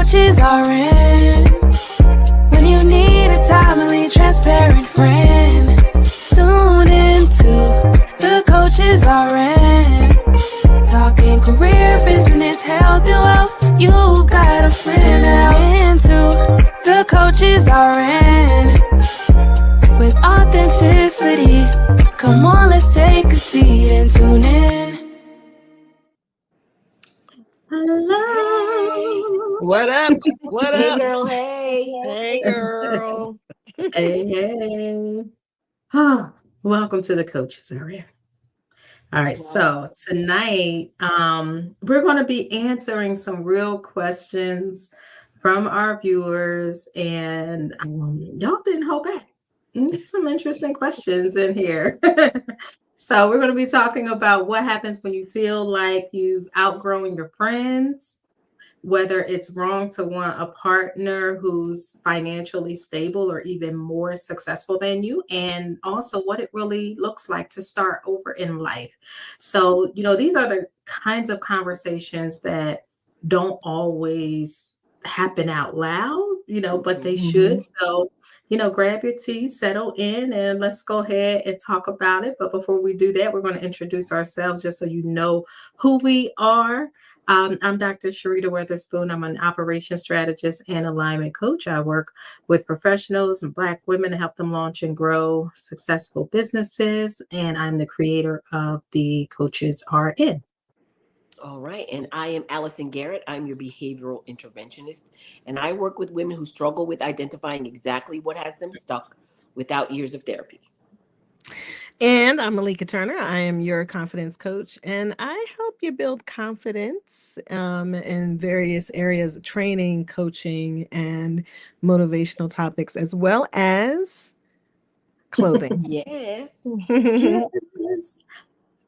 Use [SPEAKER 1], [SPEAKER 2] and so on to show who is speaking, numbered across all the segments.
[SPEAKER 1] coaches are in. When you need a timely, transparent friend, tune into the coaches are in. Talking career, business, health, and wealth. You got a friend now. Into the coaches are in. With authenticity, come on, let's take a seat and tune in.
[SPEAKER 2] Hello.
[SPEAKER 3] What up? What
[SPEAKER 2] Hey,
[SPEAKER 3] up?
[SPEAKER 2] girl. Hey.
[SPEAKER 3] Hey, girl.
[SPEAKER 1] Hey. Welcome to the coaches area. All right, so tonight we're going to be answering some real questions from our viewers, and y'all didn't hold back. Some interesting questions in here. So we're going to be talking about what happens when you feel like you've outgrown your friends, whether it's wrong to want a partner who's financially stable or even more successful than you, and also what it really looks like to start over in life. So, these are the kinds of conversations that don't always happen out loud, but they should. So, grab your tea, settle in, and let's go ahead and talk about it. But before we do that, we're going to introduce ourselves just so you know who we are. I'm Dr. Sharita Weatherspoon. I'm an operations strategist and alignment coach. I work with professionals and Black women to help them launch and grow successful businesses. And I'm the creator of the Coaches Are In.
[SPEAKER 2] All right. And I am Allison Garrett. I'm your behavioral interventionist. And I work with women who struggle with identifying exactly what has them stuck without years of therapy.
[SPEAKER 3] And I'm Malika Turner. I am your confidence coach, and I help you build confidence in various areas of training, coaching, and motivational topics, as well as clothing.
[SPEAKER 2] Yes.
[SPEAKER 1] Yes.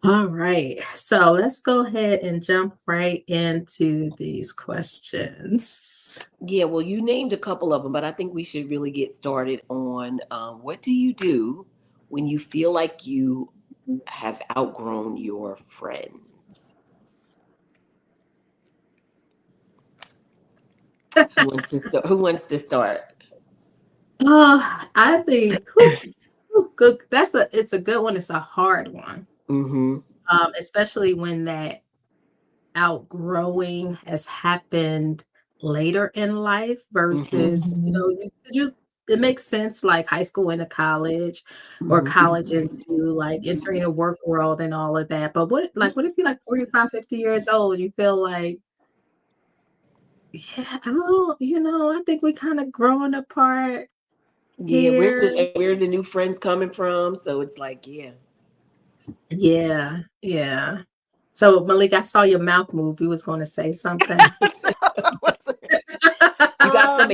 [SPEAKER 1] All right. So let's go ahead and jump right into these questions.
[SPEAKER 2] Yeah, well, you named a couple of them, but I think we should really get started on what do you do when you feel like you have outgrown your friends? Who wants to start?
[SPEAKER 1] I think good. It's a good one. It's a hard one. Especially when that outgrowing has happened later in life versus, it makes sense like high school into college or college into like entering the work world and all of that. But what if you're like 45, 50 years old, you feel like, yeah, I think we kind of growing apart.
[SPEAKER 2] Yeah,
[SPEAKER 1] Here.
[SPEAKER 2] where the new friends coming from? So it's like, yeah.
[SPEAKER 1] Yeah. So Malik, I saw your mouth move. You was going to say something.
[SPEAKER 2] You got some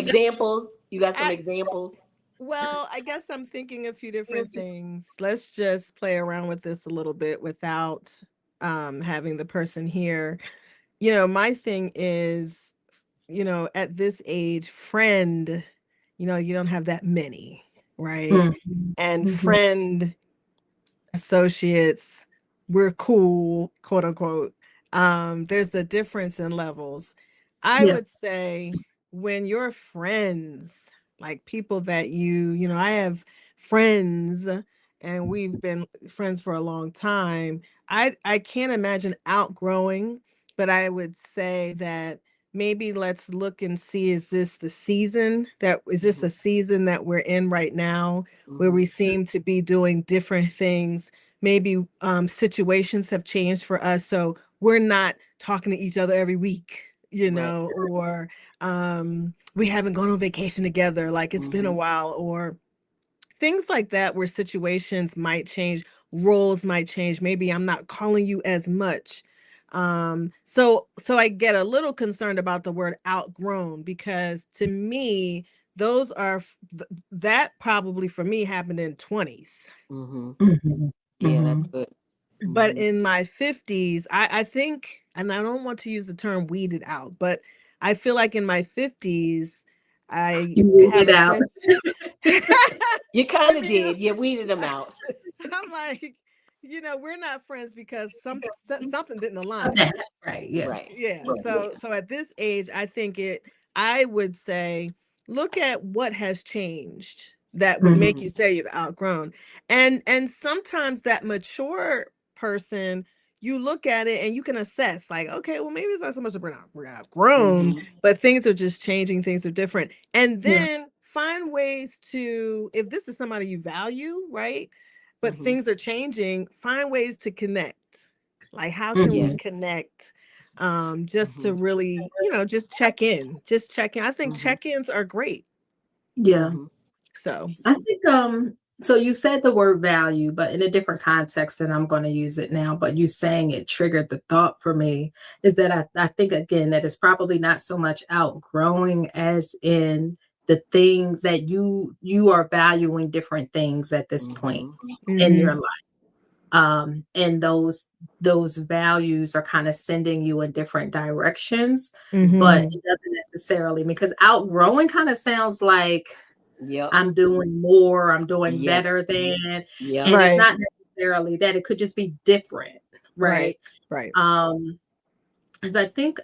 [SPEAKER 2] examples?
[SPEAKER 3] Well, I guess I'm thinking a few different things. Let's just play around with this a little bit without having the person here. My thing is, at this age, friend, you don't have that many, right? And friend, associates, we're cool, quote unquote. There's a difference in levels. I would say when your friends, like people that I have friends and we've been friends for a long time. I can't imagine outgrowing, but I would say that maybe let's look and see, is this a season that we're in right now, where we seem to be doing different things. Maybe situations have changed for us, so we're not talking to each other every week, or we haven't gone on vacation together, like it's been a while, or things like that, where situations might change, roles might change. Maybe I'm not calling you as much. So I get a little concerned about the word outgrown, because to me, those are that probably for me happened in 20s.
[SPEAKER 2] Yeah, that's good.
[SPEAKER 3] But in my 50s, I think, and I don't want to use the term weeded out, but I feel like in my 50s, I have a sense.
[SPEAKER 2] You kind of did. You weeded them out.
[SPEAKER 3] I'm like, we're not friends because something didn't align.
[SPEAKER 1] Right. Yeah.
[SPEAKER 2] Right.
[SPEAKER 3] Yeah. So at this age, I think I would say look at what has changed that would make
[SPEAKER 1] Mhm.
[SPEAKER 3] you say you've outgrown. And sometimes that mature person, you look at it and you can assess like, okay, well, maybe it's not so much that we're outgrown,
[SPEAKER 2] Mm-hmm.
[SPEAKER 3] but things are just changing, things are different. And
[SPEAKER 1] Yeah.
[SPEAKER 3] then find ways to, if this is somebody you value, right? But
[SPEAKER 2] Mm-hmm.
[SPEAKER 3] things are changing, find ways to connect. Like how can we
[SPEAKER 1] Mhm.
[SPEAKER 2] Yes.
[SPEAKER 3] connect, just
[SPEAKER 2] Mm-hmm.
[SPEAKER 3] to really, just check in. I think
[SPEAKER 2] Mm-hmm.
[SPEAKER 3] check-ins are great.
[SPEAKER 1] Yeah.
[SPEAKER 2] Mm-hmm.
[SPEAKER 3] So
[SPEAKER 1] I think so you said the word value, but in a different context than I'm going to use it now, but you saying it triggered the thought for me is that I think again that it's probably not so much outgrowing as in the things that you are valuing different things at this point
[SPEAKER 2] Mm-hmm.
[SPEAKER 1] in your
[SPEAKER 3] mhm,
[SPEAKER 1] life. And those values are kind of sending you in different directions, but
[SPEAKER 3] mhm,
[SPEAKER 1] it doesn't necessarily because outgrowing kind of sounds like
[SPEAKER 2] Yep.
[SPEAKER 1] I'm doing more, I'm doing
[SPEAKER 2] Yep.
[SPEAKER 1] better than,
[SPEAKER 2] Yep.
[SPEAKER 1] and it's
[SPEAKER 3] right,
[SPEAKER 1] not necessarily that, it could just be different,
[SPEAKER 3] right,
[SPEAKER 1] right?
[SPEAKER 3] right.
[SPEAKER 1] Um, 'Cause I think,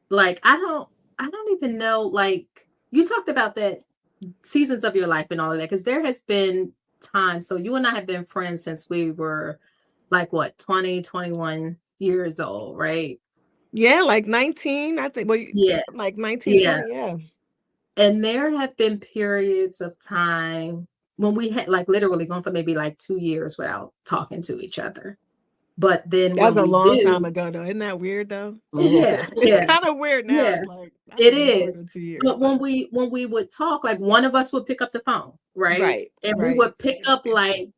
[SPEAKER 1] like, I don't even know, like, you talked about that seasons of your life and all of that, because there has been times, so you and I have been friends since we were, like, what, 20, 21 years old, right?
[SPEAKER 3] Yeah, like 19, I think. Well,
[SPEAKER 1] Yeah,
[SPEAKER 3] like 19,
[SPEAKER 1] yeah.
[SPEAKER 3] 20. Yeah.
[SPEAKER 1] And there have been periods of time when we had like literally gone for maybe like 2 years without talking to each other. But then
[SPEAKER 3] That's
[SPEAKER 1] when
[SPEAKER 3] a
[SPEAKER 1] we
[SPEAKER 3] long time
[SPEAKER 1] do,
[SPEAKER 3] ago, though. Isn't that weird, though?
[SPEAKER 2] Mm-hmm.
[SPEAKER 1] yeah,
[SPEAKER 3] It's
[SPEAKER 1] yeah,
[SPEAKER 3] kind of weird now.
[SPEAKER 1] yeah,
[SPEAKER 3] It's like that's
[SPEAKER 1] it
[SPEAKER 3] been more
[SPEAKER 1] is.
[SPEAKER 3] than 2 years,
[SPEAKER 1] But
[SPEAKER 3] but
[SPEAKER 1] when we would talk, like one of us would pick up the phone, right?
[SPEAKER 3] right,
[SPEAKER 1] And we
[SPEAKER 3] right.
[SPEAKER 1] would pick up like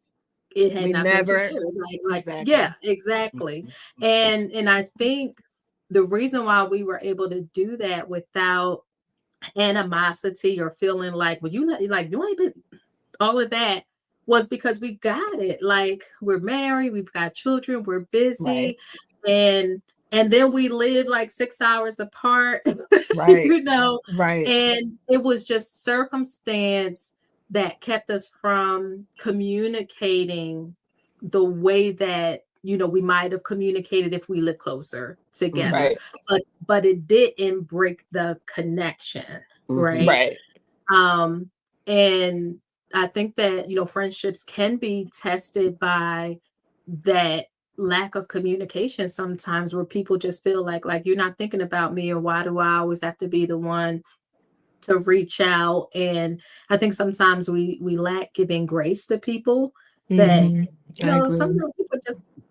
[SPEAKER 1] it had
[SPEAKER 3] We
[SPEAKER 1] not been 2
[SPEAKER 3] never
[SPEAKER 1] years. Like yeah,
[SPEAKER 3] exactly.
[SPEAKER 1] exactly. And I think the reason why we were able to do that without animosity or feeling like, well, you ain't been all of that was because we got it. Like we're married, we've got children, we're
[SPEAKER 3] Right,
[SPEAKER 1] busy, and then we live like 6 hours apart,
[SPEAKER 3] right,
[SPEAKER 1] you know,
[SPEAKER 3] right.
[SPEAKER 1] and it was just circumstance that kept us from communicating the way that we might have communicated if we lived closer
[SPEAKER 2] Mm-hmm.
[SPEAKER 1] together,
[SPEAKER 3] Right.
[SPEAKER 1] but it didn't break the connection,
[SPEAKER 2] Mm-hmm.
[SPEAKER 1] right?
[SPEAKER 3] Right.
[SPEAKER 1] um, and I think that, friendships can be tested by that lack of communication sometimes where people just feel like you're not thinking about me, or why do I always have to be the one to reach out? And I think sometimes we lack giving grace to people that,
[SPEAKER 3] Mhm. I agree.
[SPEAKER 1] sometimes people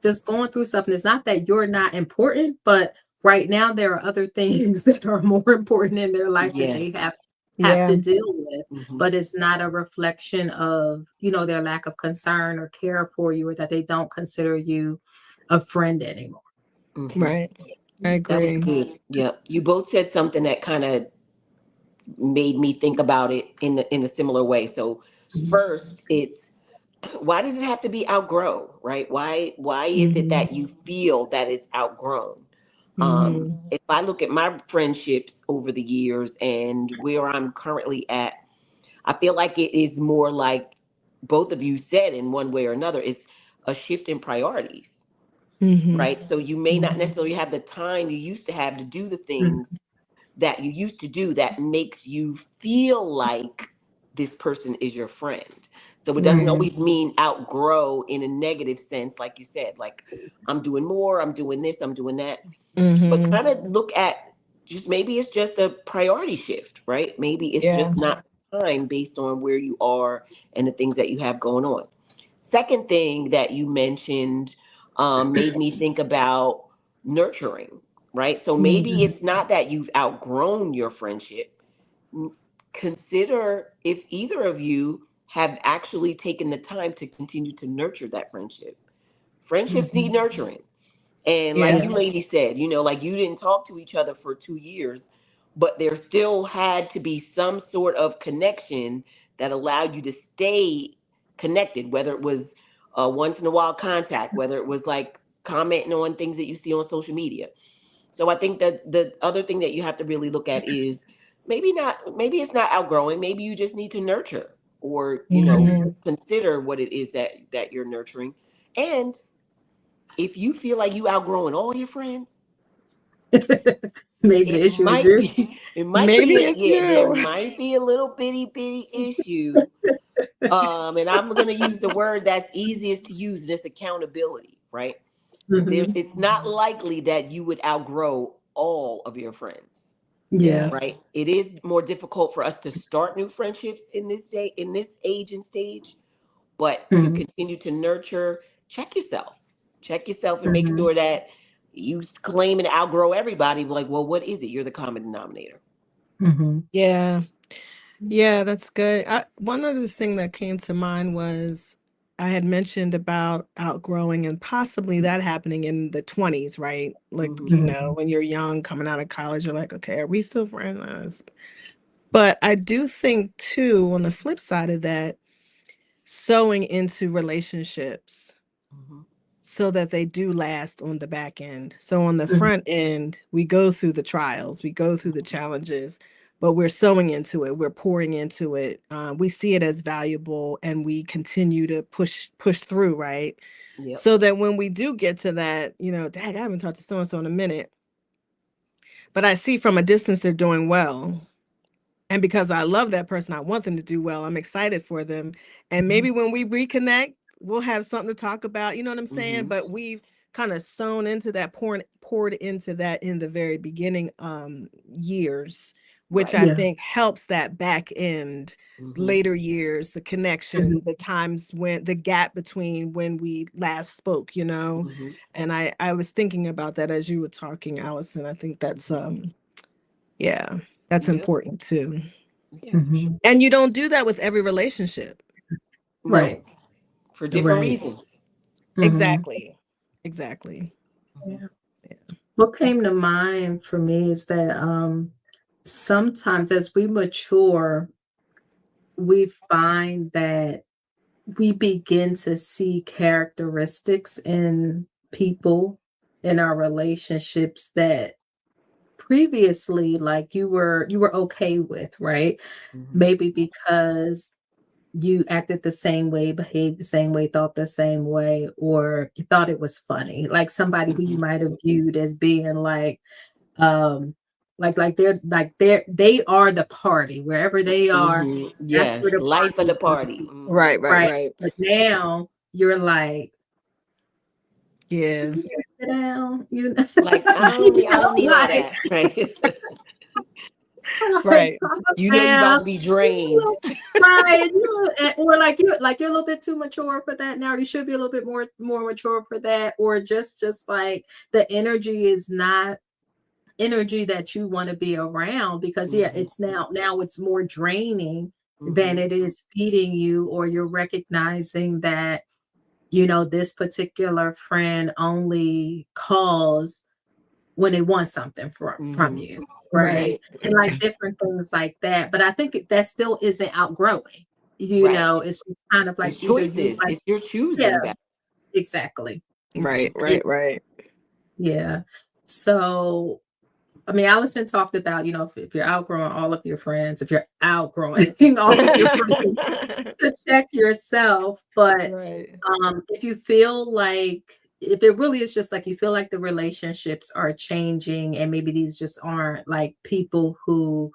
[SPEAKER 1] just going through something. It's not that you're not important, but right now there are other things that are more important in their life that they
[SPEAKER 2] Yes.
[SPEAKER 1] have
[SPEAKER 3] Yeah.
[SPEAKER 1] to deal with,
[SPEAKER 2] Mm-hmm.
[SPEAKER 1] but it's not a reflection of, their lack of concern or care for you, or that they don't consider you a friend anymore.
[SPEAKER 2] Mm-hmm.
[SPEAKER 3] Right. I
[SPEAKER 2] That was
[SPEAKER 3] agree.
[SPEAKER 2] good. Yep. You both said something that kind of made me think about it in a similar way. So
[SPEAKER 1] Mhm.
[SPEAKER 2] first, it's why does it have to be outgrown, right? Why is it
[SPEAKER 3] Mhm.
[SPEAKER 2] that you feel that it's outgrown?
[SPEAKER 3] Mhm.
[SPEAKER 2] If I look at my friendships over the years and where I'm currently at, I feel like it is more like both of you said in one way or another, it's a shift in priorities,
[SPEAKER 3] Mhm.
[SPEAKER 2] right? So you may not
[SPEAKER 3] Mhm.
[SPEAKER 2] necessarily have the time you used to have to do the
[SPEAKER 1] Mhm.
[SPEAKER 2] things that you used to do that makes you feel like this person is your friend. So it doesn't
[SPEAKER 3] Right.
[SPEAKER 2] always mean outgrow in a negative sense, like you said, like I'm doing more, I'm doing this, I'm doing that. But
[SPEAKER 3] Mhm.
[SPEAKER 2] kind of look at just maybe it's just a priority shift, right? Maybe it's
[SPEAKER 3] Yeah.
[SPEAKER 2] just not time based on where you are and the things that you have going on. Second thing that you mentioned made me think about nurturing, right? So maybe
[SPEAKER 3] Mhm.
[SPEAKER 2] it's not that you've outgrown your friendship. Consider if either of you have actually taken the time to continue to nurture that friendship. Friendships need
[SPEAKER 3] Mhm.
[SPEAKER 2] nurturing. And like
[SPEAKER 3] Yeah.
[SPEAKER 2] you ladies said, like you didn't talk to each other for 2 years, but there still had to be some sort of connection that allowed you to stay connected, whether it was once in a while contact, whether it was like commenting on things that you see on social media. So I think that the other thing that you have to really look at is maybe it's not outgrowing, maybe you just need to nurture or,
[SPEAKER 3] Mhm.
[SPEAKER 2] consider what it is that you're nurturing. And if you feel like you outgrowing all your friends,
[SPEAKER 1] Maybe the
[SPEAKER 2] It
[SPEAKER 1] issue is
[SPEAKER 2] might
[SPEAKER 1] you.
[SPEAKER 2] be, it might
[SPEAKER 3] Maybe
[SPEAKER 2] be,
[SPEAKER 3] it's
[SPEAKER 2] yeah, there
[SPEAKER 3] you.
[SPEAKER 2] might be a little bitty issue. And I'm gonna use the word that's easiest to use, this accountability, right?
[SPEAKER 1] Mhm.
[SPEAKER 2] It's not likely that you would outgrow all of your friends,
[SPEAKER 1] Yeah.
[SPEAKER 3] Yeah.
[SPEAKER 2] right? It is more difficult for us to start new friendships in this day, in this age and stage, but to
[SPEAKER 1] Mhm.
[SPEAKER 2] continue to nurture, check yourself. Check yourself and make
[SPEAKER 1] Mhm.
[SPEAKER 2] sure that you claim and outgrow everybody. Like, well, what is it? You're the common denominator.
[SPEAKER 1] Mhm.
[SPEAKER 3] Yeah. Yeah, that's good. One other thing that came to mind was I had mentioned about outgrowing and possibly that happening in the 20s, right? Like,
[SPEAKER 2] Hmm.
[SPEAKER 1] Mhm.
[SPEAKER 3] when you're young, coming out of college, you're like, okay, are we still friends? But I do think, too, on the flip side of that, sowing into relationships
[SPEAKER 2] Hmm.
[SPEAKER 3] so that they do last on the back end. So on the
[SPEAKER 1] Mhm.
[SPEAKER 3] front end, we go through the trials, we go through the challenges, but we're sowing into it, we're pouring into it. We see it as valuable, and we continue to push through, right?
[SPEAKER 2] Yep.
[SPEAKER 3] So that when we do get to that, dang, I haven't talked to so and so in a minute, but I see from a distance they're doing well. And because I love that person, I want them to do well. I'm excited for them. And maybe when we reconnect, we'll have something to talk about. You know what I'm saying?
[SPEAKER 2] Hmm.
[SPEAKER 3] But we've kind of sown into that, poured into that in the very beginning years, which
[SPEAKER 2] Right.
[SPEAKER 3] I
[SPEAKER 1] Yeah.
[SPEAKER 3] think helps that back end
[SPEAKER 2] Hmm.
[SPEAKER 3] later years, the connection,
[SPEAKER 1] Mhm.
[SPEAKER 3] the times when the gap between when we last spoke.
[SPEAKER 2] Hmm.
[SPEAKER 3] And I was thinking about that as you were talking, Allison. I think that's
[SPEAKER 2] Hmm.
[SPEAKER 3] yeah, that's
[SPEAKER 2] Yep.
[SPEAKER 3] important too.
[SPEAKER 2] Yeah, for sure.
[SPEAKER 1] Mhm.
[SPEAKER 3] And you don't do that with every relationship.
[SPEAKER 1] Right.
[SPEAKER 2] No, for different
[SPEAKER 1] Right.
[SPEAKER 2] reasons.
[SPEAKER 1] Mhm.
[SPEAKER 3] Exactly. Exactly.
[SPEAKER 2] Hmm.
[SPEAKER 1] Yeah.
[SPEAKER 3] Yeah.
[SPEAKER 1] What came to mind for me is that sometimes as we mature, we find that we begin to see characteristics in people in our relationships that previously like you were okay with, right?
[SPEAKER 2] Hmm.
[SPEAKER 1] Maybe because you acted the same way, behaved the same way, thought the same way, or you thought it was funny. Like somebody who you
[SPEAKER 2] Hmm.
[SPEAKER 1] might have viewed as being um, they are the party. Wherever they are,
[SPEAKER 2] Hmm.
[SPEAKER 1] that's
[SPEAKER 2] Yes,
[SPEAKER 1] where the
[SPEAKER 2] life of
[SPEAKER 1] party
[SPEAKER 2] the
[SPEAKER 1] is gonna
[SPEAKER 2] party.
[SPEAKER 1] be,
[SPEAKER 2] Hmm.
[SPEAKER 3] Right, right,
[SPEAKER 1] right?
[SPEAKER 3] right.
[SPEAKER 1] But now you're like,
[SPEAKER 3] Yeah.
[SPEAKER 1] "You can sit down," you know?
[SPEAKER 2] Like, I don't need all that, right?
[SPEAKER 1] Like,
[SPEAKER 3] Right.
[SPEAKER 1] calm
[SPEAKER 2] You know you about
[SPEAKER 1] down.
[SPEAKER 2] to be
[SPEAKER 1] You
[SPEAKER 2] drained.
[SPEAKER 1] know, right, or like you're a little bit too mature for that now. You should be a little bit more mature for that, or just like the energy is not energy that you want to be around because yeah,
[SPEAKER 2] Hmm.
[SPEAKER 1] it's now it's more draining than
[SPEAKER 2] Hmm.
[SPEAKER 1] it is feeding you, or you're recognizing that this particular friend only calls when they want something from
[SPEAKER 2] Hmm.
[SPEAKER 1] you, right?
[SPEAKER 3] Right.
[SPEAKER 1] And like different things like that. But I think that still isn't outgrowing.
[SPEAKER 2] Right.
[SPEAKER 1] It's just kind of
[SPEAKER 2] It's
[SPEAKER 1] like either you
[SPEAKER 2] choices.
[SPEAKER 1] like,
[SPEAKER 2] It's your
[SPEAKER 1] yeah,
[SPEAKER 2] choosing that.
[SPEAKER 1] exactly.
[SPEAKER 2] Hmm.
[SPEAKER 3] Right, right, right.
[SPEAKER 1] Yeah. So, I mean, Allison talked about, if you're outgrowing all of your friends, if you're outgrowing all of your friends, to check yourself. But
[SPEAKER 3] Right.
[SPEAKER 1] if you feel like, if it really is just like you feel like the relationships are changing and maybe these just aren't like people who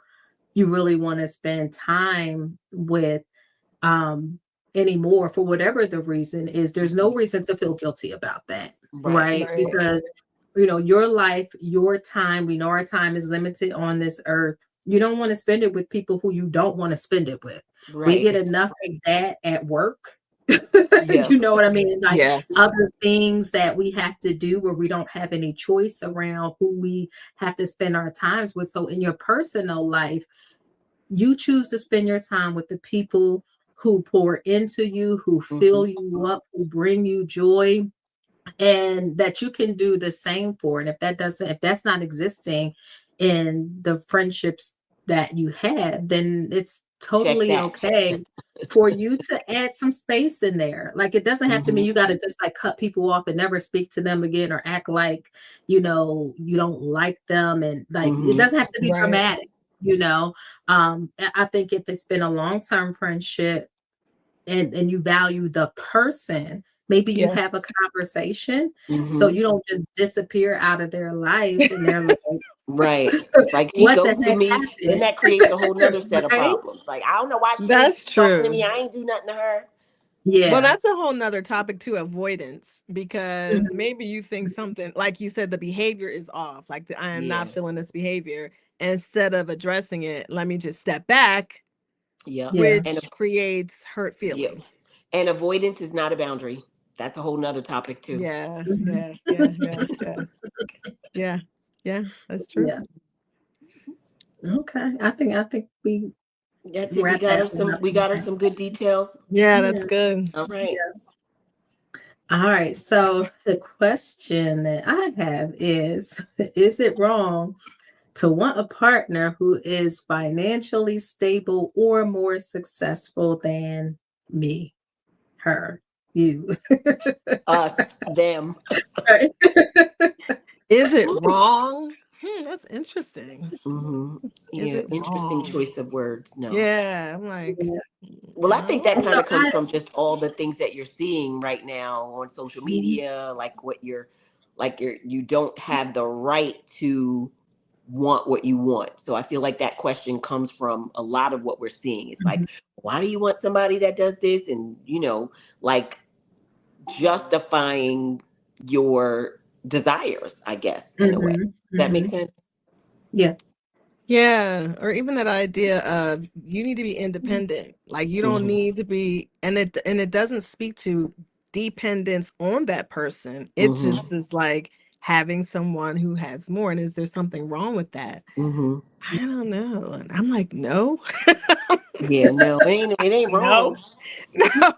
[SPEAKER 1] you really want to spend time with um anymore for whatever the reason is, there's no
[SPEAKER 2] Hmm.
[SPEAKER 1] reason to feel guilty about that,
[SPEAKER 2] Right.
[SPEAKER 1] right?
[SPEAKER 3] Right.
[SPEAKER 1] Because your life, your time, we know our time is limited on this earth. You don't want to spend it with people who you don't want to spend it with. We get
[SPEAKER 2] Right.
[SPEAKER 1] enough of that at work.
[SPEAKER 2] Yeah.
[SPEAKER 1] You know what I mean? Like
[SPEAKER 3] Yeah.
[SPEAKER 1] other things that we have to do where we don't have any choice around who we have to spend our times with. So in your personal life, you choose to spend your time with the people who pour into you, who
[SPEAKER 2] Hmm.
[SPEAKER 1] fill you up, who bring you joy, and that you can do the same for. And if that's not existing in the friendships that you have, then it's
[SPEAKER 2] Check
[SPEAKER 1] totally
[SPEAKER 2] that.
[SPEAKER 1] okay for you to add some space in there. Like it doesn't have to mean
[SPEAKER 2] Hmm.
[SPEAKER 1] you got to just like cut people off and never speak to them again, or act like you don't like them, and like it
[SPEAKER 2] Hmm.
[SPEAKER 1] doesn't have to be
[SPEAKER 3] Right.
[SPEAKER 1] dramatic. I think if it's been a long-term friendship and you value the person, Maybe you
[SPEAKER 3] Yeah.
[SPEAKER 1] have a conversation, so
[SPEAKER 2] Mm-hmm.
[SPEAKER 1] you don't just disappear out of their life, and they're like,
[SPEAKER 2] Right. Like she
[SPEAKER 1] "What the
[SPEAKER 2] ghosted
[SPEAKER 1] heck
[SPEAKER 2] me, then that creates a whole nother
[SPEAKER 1] happened?"
[SPEAKER 2] set of
[SPEAKER 1] Right?
[SPEAKER 2] problems. Like, I don't know why she ain't
[SPEAKER 3] That's
[SPEAKER 2] talking to
[SPEAKER 3] true.
[SPEAKER 2] me. I ain't do nothing to her.
[SPEAKER 3] Well,
[SPEAKER 1] Yeah.
[SPEAKER 3] that's a whole nother topic too, avoidance, because
[SPEAKER 1] Mhm,
[SPEAKER 3] maybe you think something, like you said, the behavior is off, like I am not
[SPEAKER 2] Yeah.
[SPEAKER 3] feeling this behavior. Instead of addressing it, let me just step back,
[SPEAKER 2] Yep.
[SPEAKER 1] yeah.
[SPEAKER 2] And
[SPEAKER 3] which creates hurt
[SPEAKER 2] yep.
[SPEAKER 3] feelings.
[SPEAKER 2] And avoidance is not a boundary. That's a whole nother topic too.
[SPEAKER 3] Yeah,
[SPEAKER 1] Mhm.
[SPEAKER 3] yeah, yeah, yeah, yeah, yeah, yeah. That's true.
[SPEAKER 1] Yeah. Okay. I think we
[SPEAKER 2] That's it.
[SPEAKER 1] wrap that one up.
[SPEAKER 2] We got her some good details.
[SPEAKER 3] Yeah,
[SPEAKER 1] Yeah.
[SPEAKER 3] that's good.
[SPEAKER 2] All right.
[SPEAKER 1] All right. So the question that I have is is it wrong to want a partner who is financially stable or more successful than me, her, you?
[SPEAKER 2] Us, them.
[SPEAKER 1] Right.
[SPEAKER 3] Is it wrong? That's interesting.
[SPEAKER 2] Mm-hmm.
[SPEAKER 3] Is
[SPEAKER 2] Yeah,
[SPEAKER 3] it
[SPEAKER 2] interesting
[SPEAKER 3] wrong?
[SPEAKER 2] choice of words. No.
[SPEAKER 3] Yeah, I'm like,
[SPEAKER 1] Yeah.
[SPEAKER 2] Well, I think that
[SPEAKER 3] no.
[SPEAKER 1] And so
[SPEAKER 2] kind of comes
[SPEAKER 1] I
[SPEAKER 2] from just all the things that you're seeing right now on social
[SPEAKER 1] Mhm,
[SPEAKER 2] media, you don't have the right to want what you want. So I feel like that question comes from a lot of what we're seeing. It's like,
[SPEAKER 1] mhm,
[SPEAKER 2] why do you want somebody that does this? And, like justifying your desires, I guess, in a way.
[SPEAKER 1] mhm,
[SPEAKER 2] That makes
[SPEAKER 1] mhm.
[SPEAKER 2] sense?
[SPEAKER 1] Yeah.
[SPEAKER 3] Yeah, or even that idea of you need to be independent. Like you don't
[SPEAKER 2] Mm-hmm.
[SPEAKER 3] need to be, and it doesn't speak to dependence on that person. It
[SPEAKER 2] Mm-hmm.
[SPEAKER 3] just is like having someone who has more. And is there something wrong with that?
[SPEAKER 2] Mm-hmm.
[SPEAKER 3] I don't know. And I'm like, no.
[SPEAKER 2] Yeah, no, it ain't
[SPEAKER 3] No.
[SPEAKER 2] wrong.
[SPEAKER 3] No,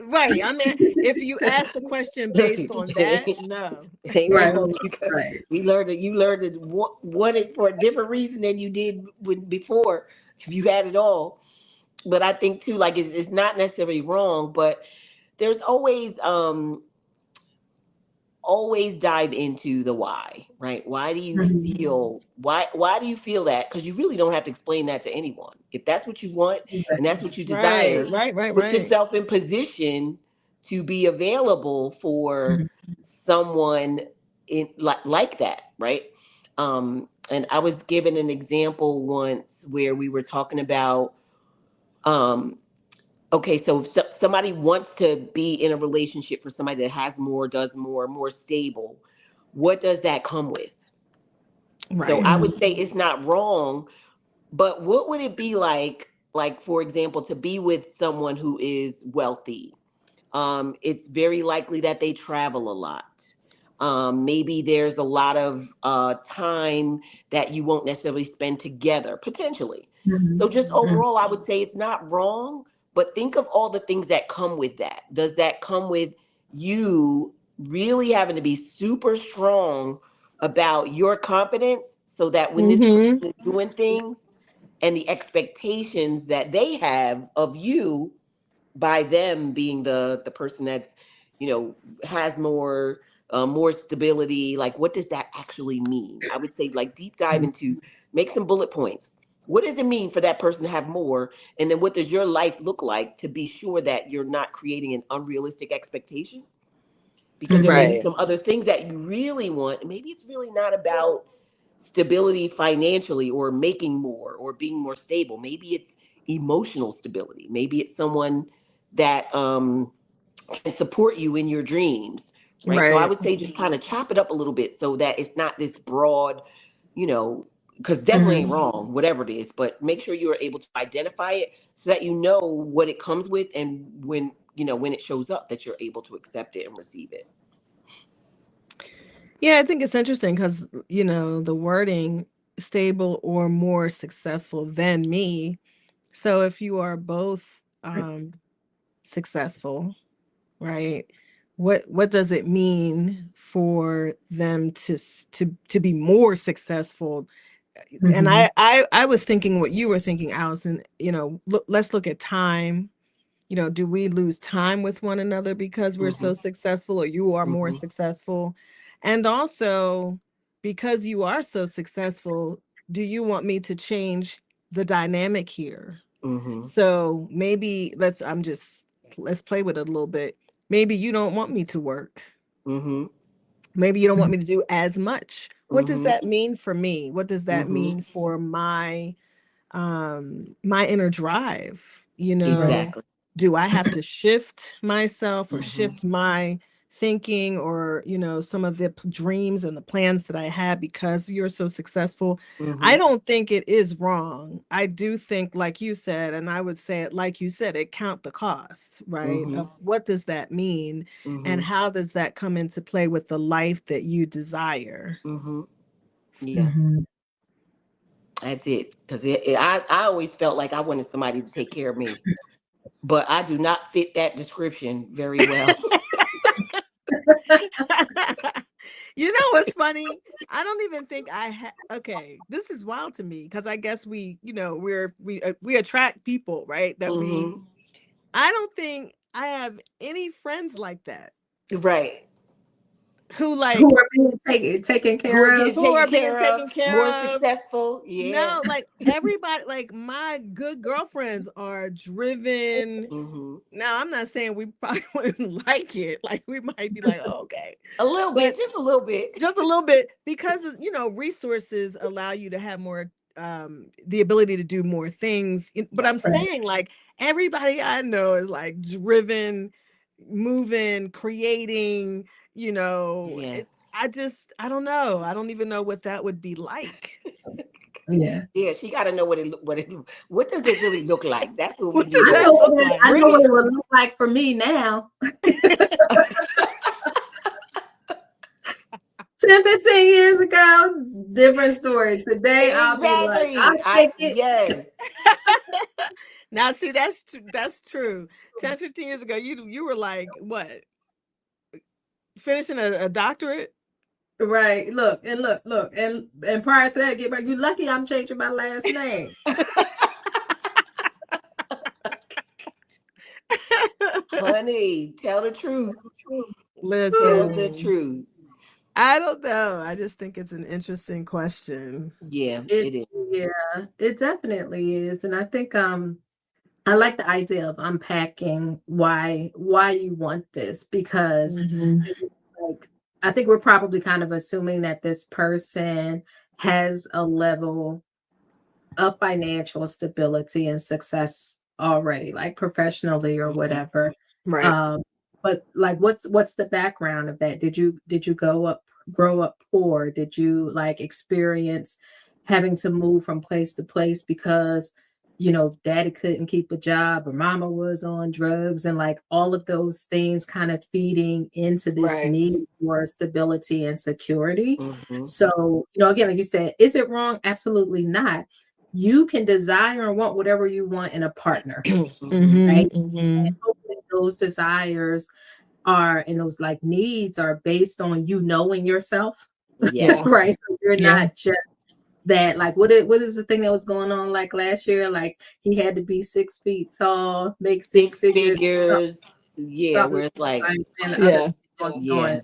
[SPEAKER 3] right. I mean, if you ask the question based on that,
[SPEAKER 2] It
[SPEAKER 3] no.
[SPEAKER 2] ain't
[SPEAKER 1] Right,
[SPEAKER 2] wrong.
[SPEAKER 1] right.
[SPEAKER 2] You learned to want it for a different reason than you did before. If you had it all, but I think too, like it's not necessarily wrong, but there's always dive into the why, right? Why do you
[SPEAKER 1] Mhm.
[SPEAKER 2] feel why do you feel that? Because you really don't have to explain that to anyone. If that's what you want and that's what you
[SPEAKER 3] Right,
[SPEAKER 2] desire,
[SPEAKER 3] right, right,
[SPEAKER 2] put
[SPEAKER 3] right.
[SPEAKER 2] yourself in position to be available for
[SPEAKER 1] Mhm,
[SPEAKER 2] someone in like that, right? And I was given an example once where we were talking about um okay, so if somebody wants to be in a relationship for somebody that has more, does more stable, what does that come with? So
[SPEAKER 3] Right.
[SPEAKER 2] I
[SPEAKER 1] mhm,
[SPEAKER 2] would say it's not wrong, but what would it be like for example, to be with someone who is wealthy? It's very likely that they travel a lot. Maybe there's a lot of time that you won't necessarily spend together, potentially.
[SPEAKER 1] mhm,
[SPEAKER 2] So, just
[SPEAKER 1] mhm,
[SPEAKER 2] overall, I would say it's not wrong, but think of all the things that come with that. Does that come with you really having to be super strong about your confidence so that when this person
[SPEAKER 3] Mm-hmm.
[SPEAKER 2] is doing things and the expectations that they have of you, by them being the person that's has more stability, like what does that actually mean? I would say like deep dive
[SPEAKER 1] mhm,
[SPEAKER 2] into, make some bullet points. What does it mean for that person to have more, and then what does your life look like to be sure that you're not creating an unrealistic expectation? Because there may be
[SPEAKER 1] mhm,
[SPEAKER 3] Right.
[SPEAKER 2] some other things that you really want, and maybe it's really not about stability financially or making more or being more stable. Maybe it's emotional stability. Maybe it's someone that can support you in your dreams, right? So I
[SPEAKER 3] Right.
[SPEAKER 2] would say just kind of chop it up a little bit so that it's not this broad, you know, because definitely ain't
[SPEAKER 1] mhm.
[SPEAKER 2] wrong, whatever it is, but make sure you are able to identify it so that you know what it comes with, and when it shows up, that you're able to accept it and receive it.
[SPEAKER 3] Yeah, I think it's interesting because, the wording stable or more successful than me. So if you are both successful, right? What does it mean for them to be more successful? And
[SPEAKER 1] Mhm,
[SPEAKER 3] I was thinking what you were thinking, Allison. Let's look at time. Do we lose time with one another because we're
[SPEAKER 2] Mm-hmm.
[SPEAKER 3] so successful or you are more
[SPEAKER 2] Mm-hmm.
[SPEAKER 3] successful? And also, because you are so successful, do you want me to change the dynamic here?
[SPEAKER 2] Mm-hmm.
[SPEAKER 3] So maybe let's play with it a little bit. maybe you don't want me to work.
[SPEAKER 2] Mm-hmm.
[SPEAKER 3] Maybe you don't want me to do as much. What does
[SPEAKER 2] Mm-hmm.
[SPEAKER 3] that mean for me? What does that
[SPEAKER 2] Mm-hmm.
[SPEAKER 3] mean for my inner drive? You know,
[SPEAKER 2] Exactly.
[SPEAKER 3] do I have to shift myself or
[SPEAKER 2] Mm-hmm.
[SPEAKER 3] shift my thinking, or some of the dreams and the plans that I had because you're so successful? I
[SPEAKER 2] Mm-hmm.
[SPEAKER 3] don't think it is wrong. I do think, like you said, and I would say it like you said, it count the cost, right?
[SPEAKER 2] Mm-hmm.
[SPEAKER 3] Of what does that mean, and
[SPEAKER 2] Mm-hmm.
[SPEAKER 3] how does that come into play with the life that you desire?
[SPEAKER 2] Mm-hmm. Yeah.
[SPEAKER 1] Mhm.
[SPEAKER 2] That's it. Because I always felt like I wanted somebody to take care of me, but I do not fit that description very well.
[SPEAKER 3] You know what's funny? I don't even think okay, this is wild to me, because I guess we attract people, right?
[SPEAKER 2] Mm-hmm.
[SPEAKER 3] I don't think I have any friends like that,
[SPEAKER 2] Right.
[SPEAKER 3] who
[SPEAKER 1] Who
[SPEAKER 3] like
[SPEAKER 1] are being taken
[SPEAKER 2] Who are
[SPEAKER 1] care of?
[SPEAKER 2] getting
[SPEAKER 3] who
[SPEAKER 2] taken
[SPEAKER 3] are being
[SPEAKER 2] care of,
[SPEAKER 3] taken care
[SPEAKER 2] more
[SPEAKER 3] of.
[SPEAKER 2] successful. Yeah.
[SPEAKER 3] No, like everybody, like my good girlfriends are driven.
[SPEAKER 2] Mm-hmm.
[SPEAKER 3] Now, I'm not saying we probably wouldn't like it. Like, we might be like, oh, okay.
[SPEAKER 2] A little bit,
[SPEAKER 3] But
[SPEAKER 2] just a little bit.
[SPEAKER 3] just a little bit, because resources allow you to have more, the ability to do more things. But I'm
[SPEAKER 2] Right.
[SPEAKER 1] Right.
[SPEAKER 3] saying, like, everybody I know is like driven, moving, creating,
[SPEAKER 2] Yes.
[SPEAKER 3] I don't know. I don't even know what that would be like.
[SPEAKER 1] Yeah.
[SPEAKER 2] Yeah, she got to know what does it really look like. That's what we
[SPEAKER 3] What
[SPEAKER 2] need
[SPEAKER 3] does
[SPEAKER 1] I
[SPEAKER 2] to
[SPEAKER 3] that
[SPEAKER 1] know
[SPEAKER 2] know.
[SPEAKER 3] look
[SPEAKER 1] what it,
[SPEAKER 3] like?
[SPEAKER 1] I know what it would look like for me now. 10, 15 years ago, different story. Today, I'll be like, I'll
[SPEAKER 2] Exactly.
[SPEAKER 1] take it.
[SPEAKER 2] Yes.
[SPEAKER 3] Now, see, that's true. 10, 15 years ago, you were like, what, finishing a doctorate?
[SPEAKER 1] Right. Look. And prior to that, get back. You lucky I'm changing my last name.
[SPEAKER 2] Honey, tell the truth. Tell the
[SPEAKER 3] Listen,
[SPEAKER 2] truth.
[SPEAKER 3] I don't know. I just think it's an interesting question.
[SPEAKER 2] Yeah,
[SPEAKER 1] It
[SPEAKER 2] it is.
[SPEAKER 1] yeah, it definitely is. And I think I like the idea of unpacking why you want this, because
[SPEAKER 3] Mhm.
[SPEAKER 1] like I think we're probably kind of assuming that this person has a level of financial stability and success already, like professionally or
[SPEAKER 2] Mhm.
[SPEAKER 1] whatever.
[SPEAKER 3] Right.
[SPEAKER 1] Um, but like what's the background of that? Did you grow up poor? Did you like experience having to move from place to place because daddy couldn't keep a job or mama was on drugs, and like all of those things kind of feeding into this
[SPEAKER 3] Right.
[SPEAKER 1] need for stability and security.
[SPEAKER 2] Mhm.
[SPEAKER 1] So, again, like you said, is it wrong? Absolutely not. You can desire and want whatever you want in a partner,
[SPEAKER 2] Mhm.
[SPEAKER 1] right?
[SPEAKER 3] Mhm.
[SPEAKER 1] And
[SPEAKER 3] Mhm.
[SPEAKER 1] hopefully those desires are and those like needs are based on you knowing yourself,
[SPEAKER 2] Yes.
[SPEAKER 3] Yeah.
[SPEAKER 1] right? So you're
[SPEAKER 3] Yeah.
[SPEAKER 1] not just that like what is the thing that was going on like last year? Like he had to be 6 feet tall, make six
[SPEAKER 2] Six
[SPEAKER 1] figures,
[SPEAKER 2] figures. Yeah,
[SPEAKER 1] something,
[SPEAKER 2] where it's like,
[SPEAKER 1] right? And other
[SPEAKER 3] Yeah.
[SPEAKER 1] people
[SPEAKER 2] yeah,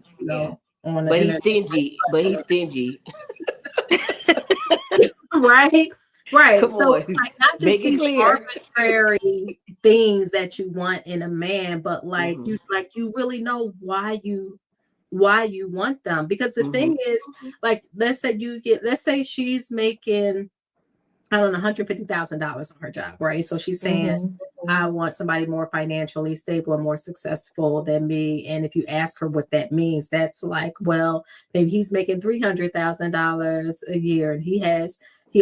[SPEAKER 1] on the
[SPEAKER 2] but he's
[SPEAKER 1] internet.
[SPEAKER 2] stingy. But he's stingy.
[SPEAKER 1] Right? Right.
[SPEAKER 2] Come
[SPEAKER 1] So it's
[SPEAKER 2] on,
[SPEAKER 1] like not just
[SPEAKER 2] make it
[SPEAKER 1] these
[SPEAKER 2] clear.
[SPEAKER 1] arbitrary things that you want in a man, but
[SPEAKER 2] Mhm.
[SPEAKER 1] like you really know why you want them. Because the
[SPEAKER 2] Mhm.
[SPEAKER 1] thing is, like let's say she's making, I don't know, $150,000 on her job, right? So she's saying,
[SPEAKER 3] Mhm.
[SPEAKER 1] I want somebody more financially stable and more successful than me. And if you ask her what that means, that's like, well, maybe he's making $300,000 a year, and he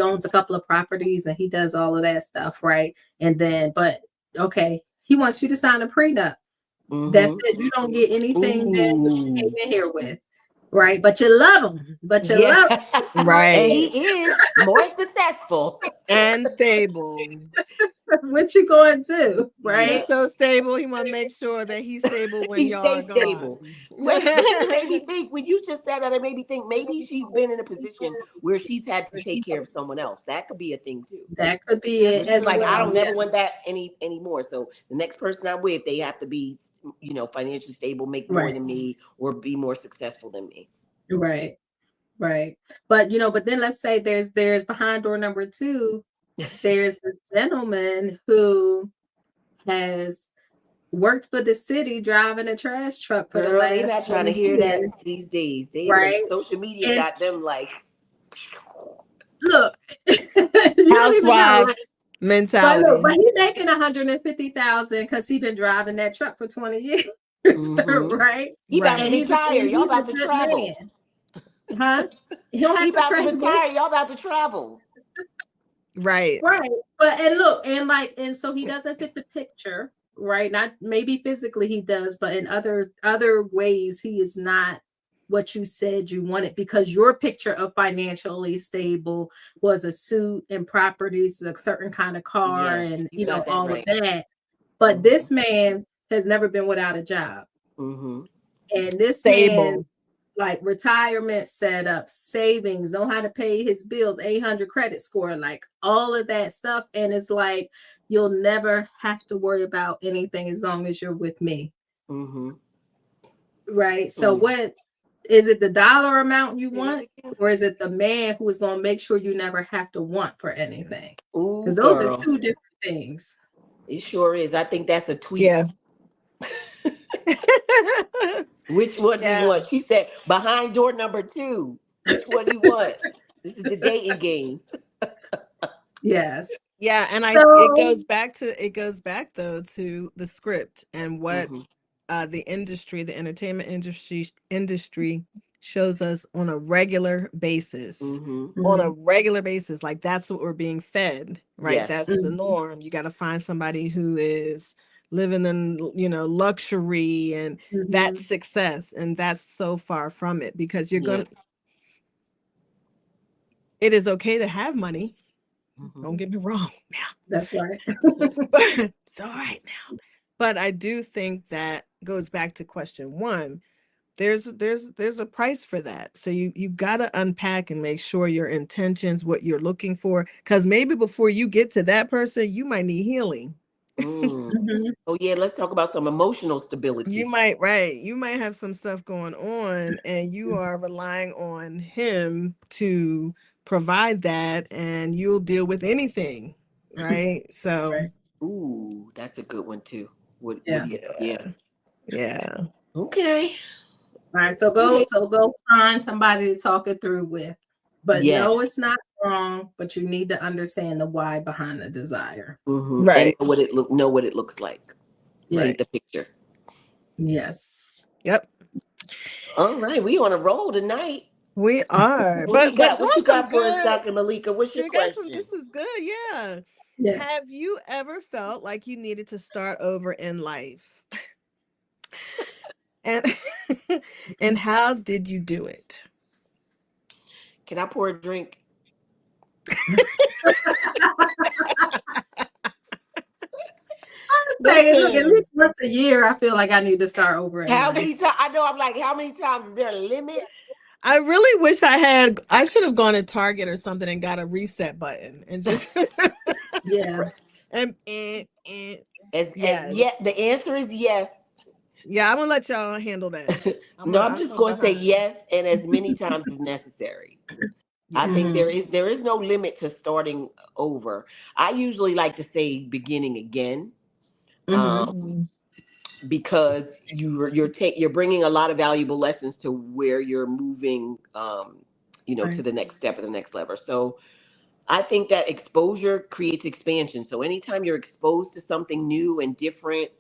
[SPEAKER 1] owns a couple of properties and he does all of that stuff, right? And then, but okay, he wants you to sign a prenup. That's
[SPEAKER 2] Mhm.
[SPEAKER 1] it. You don't get anything that what you
[SPEAKER 2] Ooh.
[SPEAKER 1] came in here with, right? But you love him. But you
[SPEAKER 2] Yeah.
[SPEAKER 1] love him.
[SPEAKER 2] And
[SPEAKER 3] Right.
[SPEAKER 2] he is more successful.
[SPEAKER 3] And stable.
[SPEAKER 1] What you going to,
[SPEAKER 2] Yeah.
[SPEAKER 3] He's
[SPEAKER 1] right?
[SPEAKER 3] so stable. He want to make sure that he's stable when
[SPEAKER 2] He
[SPEAKER 3] y'all are
[SPEAKER 2] stays
[SPEAKER 3] gone.
[SPEAKER 2] stable. But then it made me think, when you just said that, it made me think maybe she's been in a position where she's had to take care of someone else. That could be a thing too.
[SPEAKER 1] That could be
[SPEAKER 3] That's
[SPEAKER 1] it
[SPEAKER 2] Where she's
[SPEAKER 1] as
[SPEAKER 2] like, I
[SPEAKER 3] true.
[SPEAKER 1] well.
[SPEAKER 2] don't
[SPEAKER 1] Yeah.
[SPEAKER 2] never want that anymore. So the next person I'm with, they have to be, financially stable, make more
[SPEAKER 1] Right.
[SPEAKER 2] than me, or be more successful than me.
[SPEAKER 1] Right. Right. But then let's say there's behind door number two, there's this gentleman who has worked for the city driving a trash truck for the
[SPEAKER 2] Girl, they
[SPEAKER 1] last
[SPEAKER 2] not trying to
[SPEAKER 1] 20
[SPEAKER 2] hear that
[SPEAKER 1] years,
[SPEAKER 2] these days.
[SPEAKER 1] right?
[SPEAKER 2] Social media
[SPEAKER 1] And
[SPEAKER 2] got them like,
[SPEAKER 1] look, you don't even know, like,
[SPEAKER 3] Housewives
[SPEAKER 1] but look, but
[SPEAKER 3] mentality.
[SPEAKER 1] he making 150,000 because he been driving that truck for 20 years,
[SPEAKER 2] mm-hmm.
[SPEAKER 1] right?
[SPEAKER 2] He about to
[SPEAKER 1] And
[SPEAKER 3] Right.
[SPEAKER 2] retire. Y'all
[SPEAKER 1] he's a
[SPEAKER 2] about to
[SPEAKER 1] good
[SPEAKER 2] travel.
[SPEAKER 1] man, huh? He'll
[SPEAKER 2] He
[SPEAKER 1] have to
[SPEAKER 2] about to
[SPEAKER 1] travel.
[SPEAKER 2] retire. Y'all about to travel.
[SPEAKER 3] Right.
[SPEAKER 1] Right. But and look, and like, and so he doesn't fit the picture, right? Not maybe physically he does, but in other ways he is not what you said you wanted, because your picture of financially stable was a suit and properties, a certain kind of car,
[SPEAKER 2] Yes,
[SPEAKER 1] and
[SPEAKER 2] you got that
[SPEAKER 1] all of
[SPEAKER 2] right.
[SPEAKER 1] that. But
[SPEAKER 2] Mm-hmm.
[SPEAKER 1] this man has never been without a job.
[SPEAKER 2] Mm-hmm.
[SPEAKER 1] And this man,
[SPEAKER 3] Stable.
[SPEAKER 1] like, retirement setup, savings, know how to pay his bills, 800 credit score, like all of that stuff. And it's like, you'll never have to worry about anything as long as you're with me.
[SPEAKER 2] Mm-hmm.
[SPEAKER 1] Right. So what is it, the dollar amount you want, or is it the man who is going to make sure you never have to want for anything?
[SPEAKER 2] Ooh,
[SPEAKER 1] Because those are
[SPEAKER 2] girl.
[SPEAKER 1] two different things.
[SPEAKER 2] It sure is. I think that's a tweet.
[SPEAKER 3] Yeah.
[SPEAKER 2] Which one do you
[SPEAKER 3] Yeah.
[SPEAKER 2] want? She said, behind door number 2. Which one do you want? This is the dating game.
[SPEAKER 1] Yes.
[SPEAKER 3] Yeah, and it
[SPEAKER 1] So
[SPEAKER 3] goes back though to the script and what
[SPEAKER 2] Mm-hmm.
[SPEAKER 3] the entertainment industry shows us on a regular basis.
[SPEAKER 2] Mm-hmm.
[SPEAKER 3] On a
[SPEAKER 1] mhm,
[SPEAKER 3] regular basis, like that's what we're being fed, right?
[SPEAKER 2] Yes.
[SPEAKER 3] That's the
[SPEAKER 1] mhm,
[SPEAKER 3] norm. You got to find somebody who is living in, luxury, and that's
[SPEAKER 1] mhm,
[SPEAKER 3] success, and that's so far from it, because you're
[SPEAKER 2] Yeah.
[SPEAKER 3] going to it is okay to have money.
[SPEAKER 2] Mm-hmm.
[SPEAKER 3] Don't get me wrong.
[SPEAKER 1] that's right.
[SPEAKER 3] But it's all right now. But I do think that goes back to question one. There's a price for that. So you've got to unpack and make sure your intentions, what you're looking for, because maybe before you get to that person, you might need healing.
[SPEAKER 2] Mm.
[SPEAKER 1] Mhm.
[SPEAKER 2] Oh yeah, let's talk about some emotional
[SPEAKER 3] You
[SPEAKER 2] stability.
[SPEAKER 3] might, right. You might have some stuff going on, and you are relying on him to provide that, and you'll deal with anything, right? So,
[SPEAKER 1] Right.
[SPEAKER 2] Ooh, that's a good one too. What
[SPEAKER 1] Yeah.
[SPEAKER 2] do you yeah.
[SPEAKER 3] yeah, yeah,
[SPEAKER 2] Okay.
[SPEAKER 1] All right. So
[SPEAKER 2] Okay.
[SPEAKER 1] go find somebody to talk it through with. But no,
[SPEAKER 2] Yes.
[SPEAKER 1] it's not wrong, but you need to understand the why behind the desire.
[SPEAKER 2] Mm-hmm. And
[SPEAKER 3] right.
[SPEAKER 2] know what it looks like.
[SPEAKER 1] Yeah.
[SPEAKER 2] Paint the picture.
[SPEAKER 1] Yes.
[SPEAKER 3] Yep,
[SPEAKER 2] All right, we on a roll tonight.
[SPEAKER 3] we are.
[SPEAKER 2] What you
[SPEAKER 3] But
[SPEAKER 2] got?
[SPEAKER 3] doing
[SPEAKER 2] What you
[SPEAKER 3] some
[SPEAKER 2] got for us,
[SPEAKER 3] good.
[SPEAKER 2] Dr. Malika? What's your
[SPEAKER 3] You got some.
[SPEAKER 2] question?
[SPEAKER 3] This is good. Yeah.
[SPEAKER 1] Yeah.
[SPEAKER 3] Have you ever felt like you needed to start over in life? And and how did you do it?
[SPEAKER 2] Can I pour a drink?
[SPEAKER 1] Say, look, at
[SPEAKER 3] Listen,
[SPEAKER 1] least once a year, I feel like I need to start over in
[SPEAKER 2] How
[SPEAKER 1] life.
[SPEAKER 2] many times? I know. I'm like, how many times is there a limit?
[SPEAKER 3] I really wish I should have gone to Target or something and got a reset button and just
[SPEAKER 1] Yeah.
[SPEAKER 3] and
[SPEAKER 2] As
[SPEAKER 3] yes.
[SPEAKER 2] yet, the answer is yes.
[SPEAKER 3] Yeah, I'm gonna let y'all handle that.
[SPEAKER 2] No, I'm
[SPEAKER 3] I'm
[SPEAKER 2] just
[SPEAKER 3] from
[SPEAKER 2] going to say
[SPEAKER 3] behind.
[SPEAKER 2] yes, and as many times as necessary. I
[SPEAKER 3] Yeah.
[SPEAKER 2] think
[SPEAKER 1] Mhm.
[SPEAKER 2] there is no limit to starting over. I usually like to say beginning again,
[SPEAKER 1] Mhm.
[SPEAKER 2] um,
[SPEAKER 3] Mhm.
[SPEAKER 2] because you're bringing a lot of valuable lessons to where you're moving, to
[SPEAKER 1] Right.
[SPEAKER 2] the next step of the next level. So I think that exposure creates expansion. So anytime you're exposed to something new and different,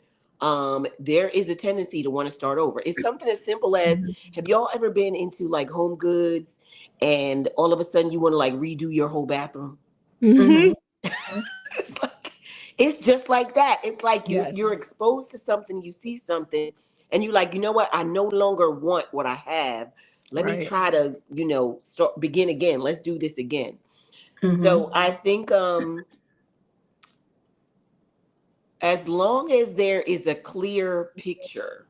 [SPEAKER 2] there is a tendency to want to start over. It's something as simple as,
[SPEAKER 1] Mhm.
[SPEAKER 2] have y'all ever been into like home goods and all of a sudden you want to like redo your whole bathroom?
[SPEAKER 3] Mhm.
[SPEAKER 1] Mhm. Mhm.
[SPEAKER 2] It's like, it's just like that. It's like
[SPEAKER 3] Yes.
[SPEAKER 2] you're exposed to something, you see something, and you're like, you know what? I no longer want what I have. Let me
[SPEAKER 3] Right.
[SPEAKER 2] try to, start begin again. Let's do this again.
[SPEAKER 1] Mhm.
[SPEAKER 2] So I think as long as there is a clear picture,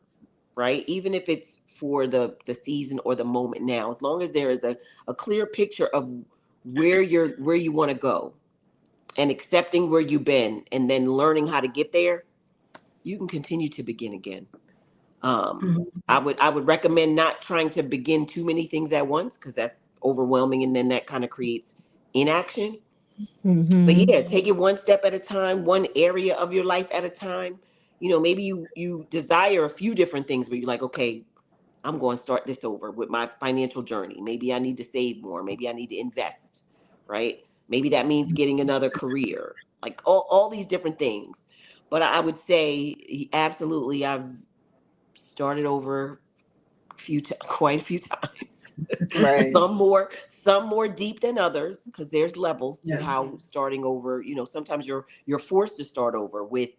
[SPEAKER 2] right? Even if it's for the season or the moment now, as long as there is a clear picture of where you want to go and accepting where you've been and then learning how to get there, you can continue to begin again.
[SPEAKER 1] Mhm.
[SPEAKER 2] I would recommend not trying to begin too many things at once because that's overwhelming and then that kind of creates inaction. But
[SPEAKER 3] Mhm.
[SPEAKER 2] yeah, take it one step at a time, one area of your life at a time. maybe you desire a few different things, but you're like, okay, I'm going to start this over with my financial journey. Maybe I need to save more. Maybe I need to invest, right? Maybe that means getting another career, like all these different things. But I would say absolutely, I've started over quite a few times.
[SPEAKER 3] Right.
[SPEAKER 2] some more deep than others, because there's levels to
[SPEAKER 1] Yeah.
[SPEAKER 2] how starting over. Sometimes you're forced to start over with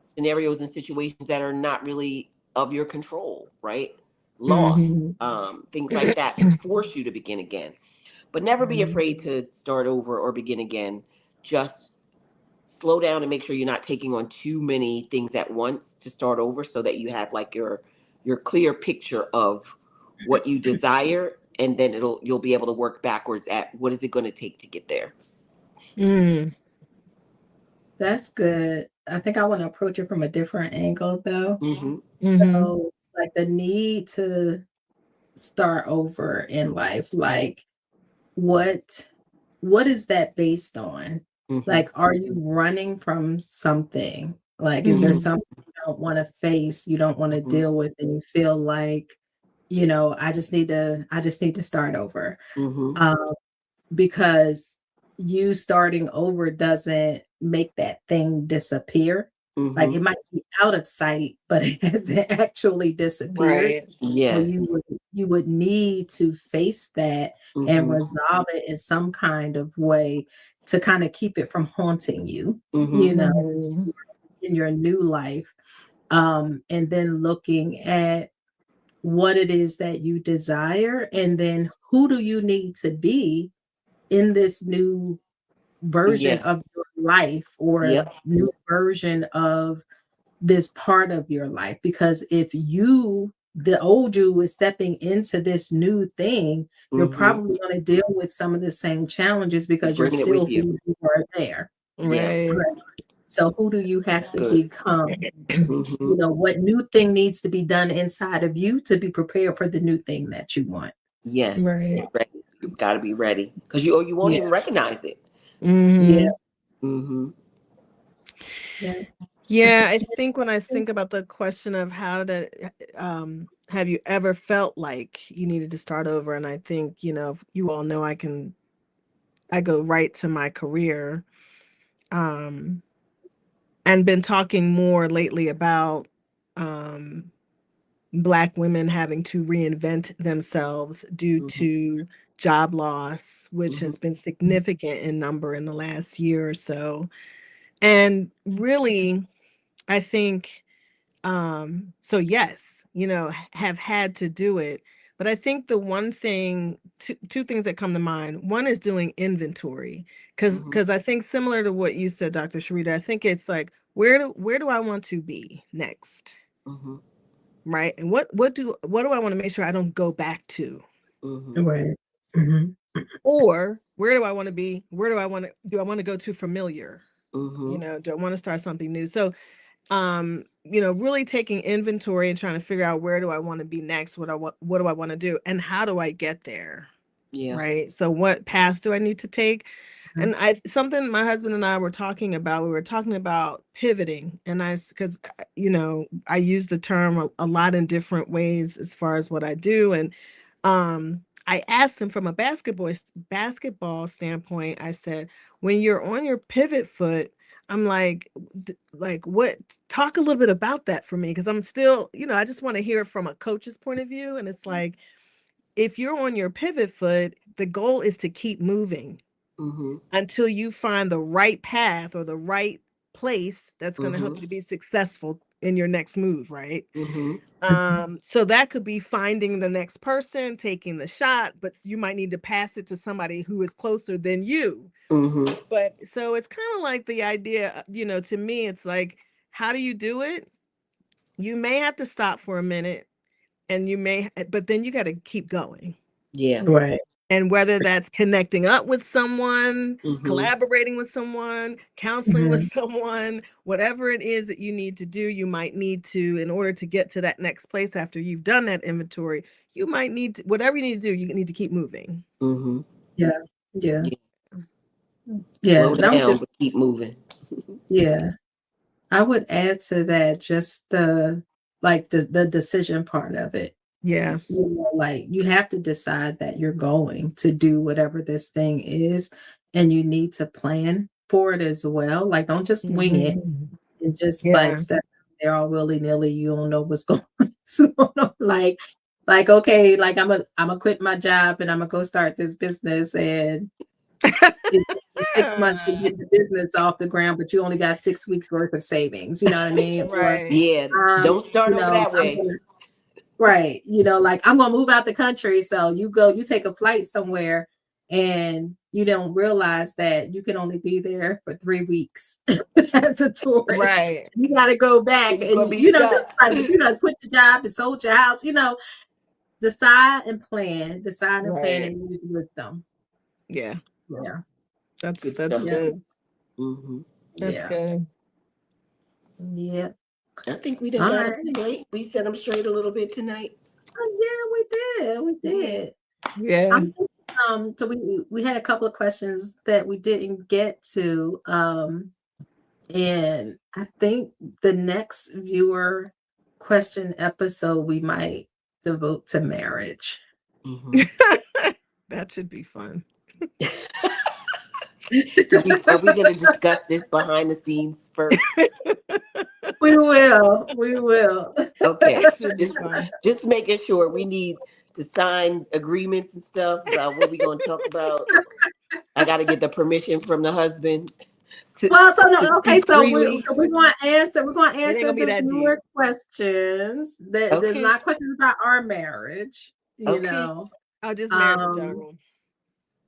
[SPEAKER 2] scenarios and situations that are not really of your control, right? Loss,
[SPEAKER 3] Mhm.
[SPEAKER 2] things like that can force you to begin again. But never be
[SPEAKER 1] Mhm.
[SPEAKER 2] afraid to start over or begin again. Just slow down and make sure you're not taking on too many things at once to start over, so that you have like your clear picture of what you desire, and then you'll be able to work backwards at what is it going to take to get there.
[SPEAKER 3] Mm.
[SPEAKER 1] That's good. I think I want to approach it from a different angle though.
[SPEAKER 2] Mm-hmm.
[SPEAKER 3] Mhm.
[SPEAKER 1] So, like the need to start over in life, like what what is that based on?
[SPEAKER 2] Mm-hmm.
[SPEAKER 1] Like, are you running from something? Like, is there
[SPEAKER 3] Mhm.
[SPEAKER 1] something you don't want to face, you don't want to
[SPEAKER 2] Mm-hmm.
[SPEAKER 1] deal with, and you feel like, I just need to start over.
[SPEAKER 2] Mm-hmm.
[SPEAKER 1] Um, because you starting over doesn't make that thing disappear. Like
[SPEAKER 2] Mm-hmm.
[SPEAKER 1] it might be out of sight, but it hasn't actually disappeared.
[SPEAKER 3] Right.
[SPEAKER 1] So
[SPEAKER 2] Yes.
[SPEAKER 1] you would need to face that and
[SPEAKER 2] Mm-hmm.
[SPEAKER 1] resolve it in some kind of way to kind of keep it from haunting you,
[SPEAKER 2] Mm-hmm.
[SPEAKER 1] you know,
[SPEAKER 3] Mhm.
[SPEAKER 1] in your new life. And then looking at what it is that you desire, and then who do you need to be in this new version
[SPEAKER 2] Yes.
[SPEAKER 1] of your life or
[SPEAKER 2] Yep.
[SPEAKER 1] new version of this part of your life. Because if the old you is stepping into this new thing, you're
[SPEAKER 2] Mm-hmm.
[SPEAKER 1] probably going to deal with some of the same challenges
[SPEAKER 2] You're
[SPEAKER 1] because you're
[SPEAKER 2] bringing it with
[SPEAKER 1] still
[SPEAKER 2] you.
[SPEAKER 1] who you were there.
[SPEAKER 2] Yeah.
[SPEAKER 3] Right.
[SPEAKER 1] Right. So who do you have
[SPEAKER 2] That's
[SPEAKER 1] to
[SPEAKER 2] good.
[SPEAKER 1] become?
[SPEAKER 2] Mm-hmm.
[SPEAKER 1] What new thing needs to be done inside of you to be prepared for the new thing that you want?
[SPEAKER 2] Yes.
[SPEAKER 3] Right.
[SPEAKER 2] Get ready. You got to be ready, because you won't
[SPEAKER 1] Yeah.
[SPEAKER 2] even recognize it.
[SPEAKER 1] Yeah.
[SPEAKER 3] Mhm.
[SPEAKER 2] Mm-hmm.
[SPEAKER 1] Yeah.
[SPEAKER 3] Yeah, I think when I think about the question of how to have you ever felt like you needed to start over, and I think, you all know I go right to my career, um and been talking more lately about um Black women having to reinvent themselves due
[SPEAKER 2] Mm-hmm.
[SPEAKER 3] to job loss, which
[SPEAKER 2] Mm-hmm.
[SPEAKER 3] has been significant in number in the last year or so. And really, I think, so yes, have had to do it. But I think the one thing, two things that come to mind. One is doing inventory, because
[SPEAKER 2] Mm-hmm.
[SPEAKER 3] I think similar to what you said, Dr. Sharita, I think it's like, where do I want to be next?
[SPEAKER 2] Mm-hmm.
[SPEAKER 3] Right. And what do I want to make sure I don't go back to?
[SPEAKER 2] Mm-hmm.
[SPEAKER 1] Right. Mhm.
[SPEAKER 3] Or where do I want to be? Where do I want to go to familiar?
[SPEAKER 2] Mm-hmm.
[SPEAKER 3] Do I want to start something new? So really taking inventory and trying to figure out, where do I want to be next? What do I want to do? And how do I get there?
[SPEAKER 2] Yeah.
[SPEAKER 3] Right. So what path do I need to take? And something my husband and I were talking about, we were talking about pivoting. And because, I use the term a lot in different ways as far as what I do. And I asked him from a basketball standpoint, I said, when you're on your pivot foot, I'm like, what, talk a little bit about that for me. Because I'm still, I just want to hear it from a coach's point of view. And it's like, if you're on your pivot foot, the goal is to keep moving
[SPEAKER 2] Mm-hmm.
[SPEAKER 3] until you find the right path or the right place that's going to
[SPEAKER 2] Mm-hmm.
[SPEAKER 3] help you to be successful in your next move, right?
[SPEAKER 2] Mm-hmm.
[SPEAKER 3] So that could be finding the next person, taking the shot, but you might need to pass it to somebody who is closer than you.
[SPEAKER 2] Mm-hmm.
[SPEAKER 3] But so it's kind of like the idea, to me, it's like, how do you do it? You may have to stop for a minute, but then you got to keep going.
[SPEAKER 2] Yeah.
[SPEAKER 1] Right.
[SPEAKER 3] And whether that's connecting up with someone,
[SPEAKER 2] Mm-hmm.
[SPEAKER 3] collaborating with someone, counseling with
[SPEAKER 1] Mhm.
[SPEAKER 3] someone, whatever it is that you need to do, you might need to, in order to get to that next place after you've done that inventory, you might need to, whatever you need to do, you need to keep moving.
[SPEAKER 2] Mm-hmm.
[SPEAKER 1] Yeah. Yeah.
[SPEAKER 2] Yeah.
[SPEAKER 1] Yeah.
[SPEAKER 2] Slow
[SPEAKER 1] And I'm
[SPEAKER 2] down,
[SPEAKER 1] just
[SPEAKER 2] but keep moving.
[SPEAKER 1] yeah. I would add to that just the decision part of it.
[SPEAKER 3] Yeah.
[SPEAKER 1] You know, like you have to decide that you're going to do whatever this thing is, and you need to plan for it as well. Like, don't just wing it
[SPEAKER 3] Mhm.
[SPEAKER 1] and just like
[SPEAKER 3] Yeah.
[SPEAKER 1] step out there all willy nilly. You don't know what's going on. Like okay, like I'm gonna quit my job and I'm gonna go start this business, and it takes you 6 months to get the business off the ground, but you only got 6 weeks worth of savings. You know what I mean? Or
[SPEAKER 3] Right.
[SPEAKER 2] Yeah, don't start
[SPEAKER 1] you
[SPEAKER 2] over
[SPEAKER 1] know,
[SPEAKER 2] that way.
[SPEAKER 1] right. You know, like I'm gonna move out the country. So you take a flight somewhere and you don't realize that you can only be there for 3 weeks as a tourist.
[SPEAKER 3] Right.
[SPEAKER 1] You gotta go back
[SPEAKER 2] And you're gonna
[SPEAKER 1] and
[SPEAKER 2] be
[SPEAKER 1] just
[SPEAKER 2] stuck.
[SPEAKER 1] like quit your job and sold your house, decide and plan,
[SPEAKER 3] Right.
[SPEAKER 1] and use wisdom.
[SPEAKER 3] Yeah.
[SPEAKER 1] Yeah.
[SPEAKER 3] That's
[SPEAKER 2] Good
[SPEAKER 3] that's
[SPEAKER 2] stuff.
[SPEAKER 1] Yeah.
[SPEAKER 3] good.
[SPEAKER 2] Hmm.
[SPEAKER 3] That's
[SPEAKER 1] Yeah.
[SPEAKER 3] good.
[SPEAKER 1] Yeah.
[SPEAKER 2] I think we done
[SPEAKER 1] All
[SPEAKER 2] got
[SPEAKER 1] right.
[SPEAKER 2] it straight. We set them straight a little bit tonight.
[SPEAKER 1] Oh, yeah, we did.
[SPEAKER 3] Yeah.
[SPEAKER 1] I'm thinking, so we had a couple of questions that we didn't get to, and I think the next viewer question episode we might devote to marriage.
[SPEAKER 2] Hmm.
[SPEAKER 3] That should be fun.
[SPEAKER 2] Are we going to discuss this behind the scenes first?
[SPEAKER 1] We will.
[SPEAKER 2] Okay.
[SPEAKER 3] That should be fun.
[SPEAKER 2] Just making sure we need to sign agreements and stuff about what we're going to talk about. I got to get the permission from the husband
[SPEAKER 1] Well, so
[SPEAKER 2] to
[SPEAKER 1] no, okay,
[SPEAKER 2] speak
[SPEAKER 1] so
[SPEAKER 2] freely.
[SPEAKER 1] we're gonna answer
[SPEAKER 3] It ain't gonna be
[SPEAKER 1] the
[SPEAKER 3] that
[SPEAKER 1] viewer
[SPEAKER 3] deep.
[SPEAKER 1] questions. There's
[SPEAKER 2] Okay.
[SPEAKER 1] not questions about our marriage,
[SPEAKER 2] Okay.
[SPEAKER 3] Oh, just marriage in
[SPEAKER 1] Um,
[SPEAKER 3] general.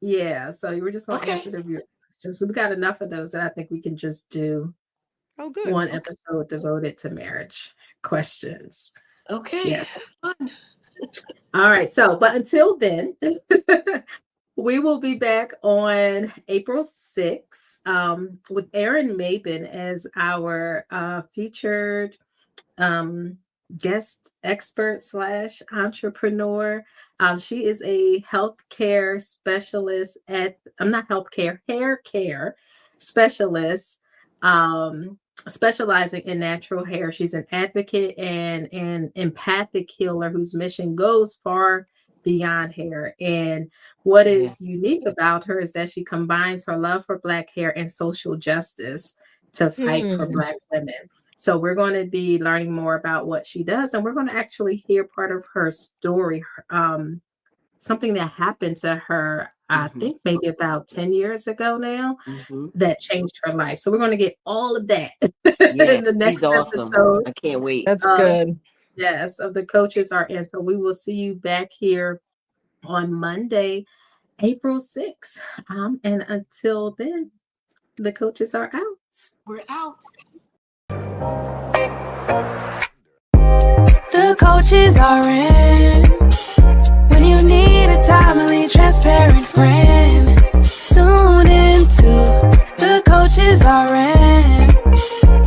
[SPEAKER 1] yeah, so we're just gonna
[SPEAKER 2] Okay.
[SPEAKER 1] answer the viewer questions. So we got enough of those that I think we can just do
[SPEAKER 3] Oh, good.
[SPEAKER 1] one
[SPEAKER 3] Okay.
[SPEAKER 1] episode devoted to marriage questions.
[SPEAKER 2] Okay.
[SPEAKER 1] Yes.
[SPEAKER 2] Fun.
[SPEAKER 1] All right. So, but until then, we will be back on April 6th with Erin Mabin as our featured guest expert / entrepreneur. She is a healthcare specialist I'm not healthcare, hair care specialist, specializing in natural hair. She's an advocate and an empathic healer whose mission goes far beyond hair. And what is unique about her is that she combines her love for Black hair and social justice to fight for Black women. So we're going to be learning more about what she does, and we're going to actually hear part of her story, something that happened to her, I think maybe about 10 years ago now, that changed her life. So we're going to get all of that in the next episode.
[SPEAKER 2] I can't wait.
[SPEAKER 3] That's good.
[SPEAKER 1] Yes, of the Coaches Are In. So we will see you back here on Monday, April 6th. And until then, the coaches are out.
[SPEAKER 2] We're out.
[SPEAKER 4] The coaches are in. When you need a timely, transparent friend, tune into the coaches are in.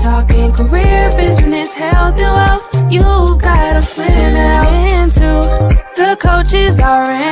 [SPEAKER 4] Talking career, business, health, and wealth. You got a friend now into the coaches are in.